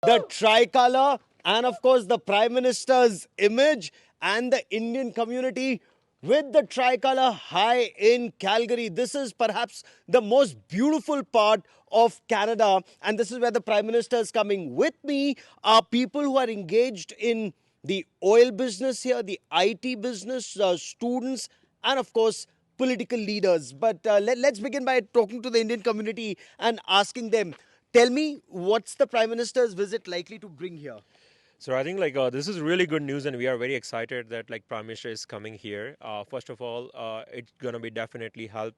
The tricolour and of course the Prime Minister's image and the Indian community with the tricolour high in Calgary. This is perhaps the most beautiful part of Canada, and this is where the Prime Minister is coming. With me are people who are engaged in the oil business here, the IT business, students, and of course political leaders. But let's begin by talking to the Indian community and asking them, tell me, what's the Prime Minister's visit likely to bring here? So I think this is really good news, and we are very excited that Prime Minister is coming here. First of all, it's gonna be definitely help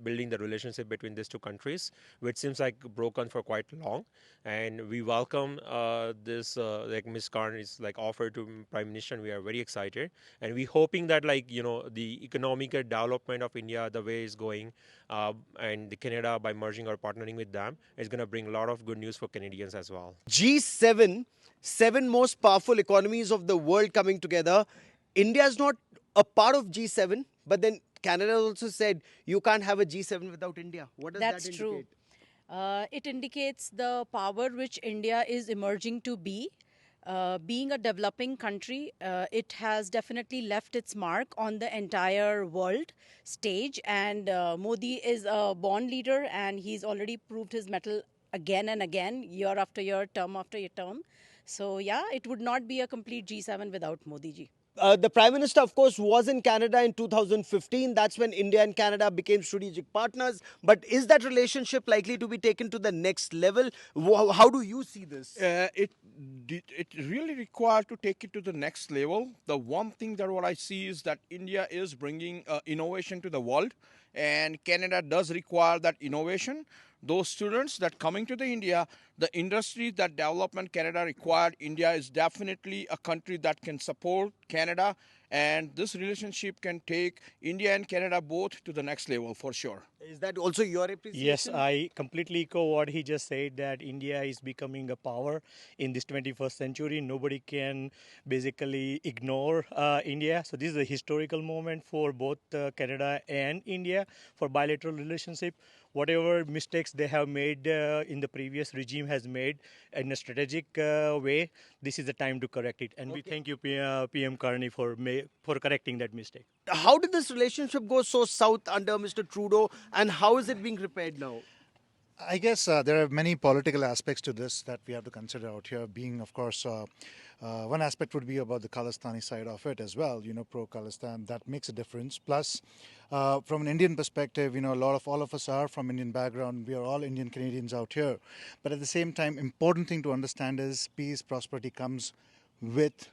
building the relationship between these two countries, which seems like broken for quite long. And we welcome this Ms. Carney's offer to Prime Minister, and we are very excited. And we hoping that the economic development of India, the way is going, and the Canada by merging or partnering with them is gonna bring a lot of good news for Canadians as well. G7, seven most powerful economies of the world coming together. India is not a part of G7, but then Canada also said you can't have a G7 without India. What does That's that true. indicate? It indicates the power which India is emerging to be. Being a developing country, it has definitely left its mark on the entire world stage. And Modi is a born leader, and he's already proved his mettle again and again, year after year, term after term. So, yeah, it would not be a complete G7 without Modi ji. The Prime Minister, of course, was in Canada in 2015. That's when India and Canada became strategic partners. But is that relationship likely to be taken to the next level? How do you see this? It really required to take it to the next level. The one thing that what I see is that India is bringing innovation to the world, and Canada does require that innovation. Those students that coming to the India, the industry that development Canada required, India is definitely a country that can support Canada, and this relationship can take India and Canada both to the next level for sure. Is that also your appreciation? Yes, I completely echo what he just said, that India is becoming a power in this 21st century. Nobody can basically ignore India. So this is a historical moment for both Canada and India for bilateral relationship. Whatever mistakes they have made in the previous regime has made in a strategic way, this is the time to correct it. And we thank you, PM Carney, for correcting that mistake. How did this relationship go so south under Mr. Trudeau, and how is it being repaired now? I guess there are many political aspects to this that we have to consider out here. Being, of course, one aspect would be about the Khalistani side of it as well. Pro-Khalistan, that makes a difference. Plus, from an Indian perspective, all of us are from Indian background. We are all Indian Canadians out here. But at the same time, important thing to understand is peace, prosperity comes with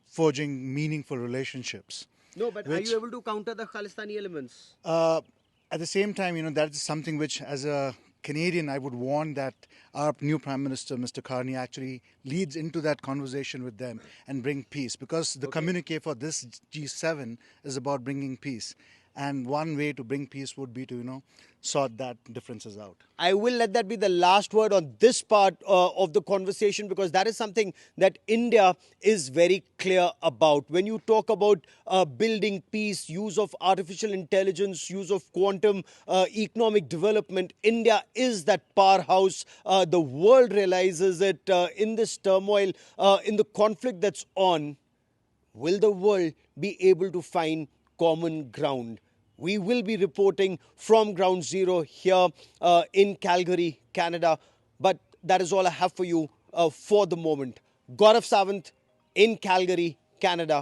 forging meaningful relationships. No, but are you able to counter the Khalistani elements? At the same time, that is something which, as a Canadian, I would want that our new Prime Minister, Mr. Carney, actually leads into that conversation with them and bring peace. Because the communique for this G7 is about bringing peace. And one way to bring peace would be to, sort that differences out. I will let that be the last word on this part of the conversation, because that is something that India is very clear about. When you talk about building peace, use of artificial intelligence, use of quantum economic development, India is that powerhouse. The world realizes it in this turmoil, in the conflict that's on. Will the world be able to find common ground? We will be reporting from ground zero here in Calgary, Canada. But that is all I have for you for the moment. Gaurav Sawant in Calgary, Canada.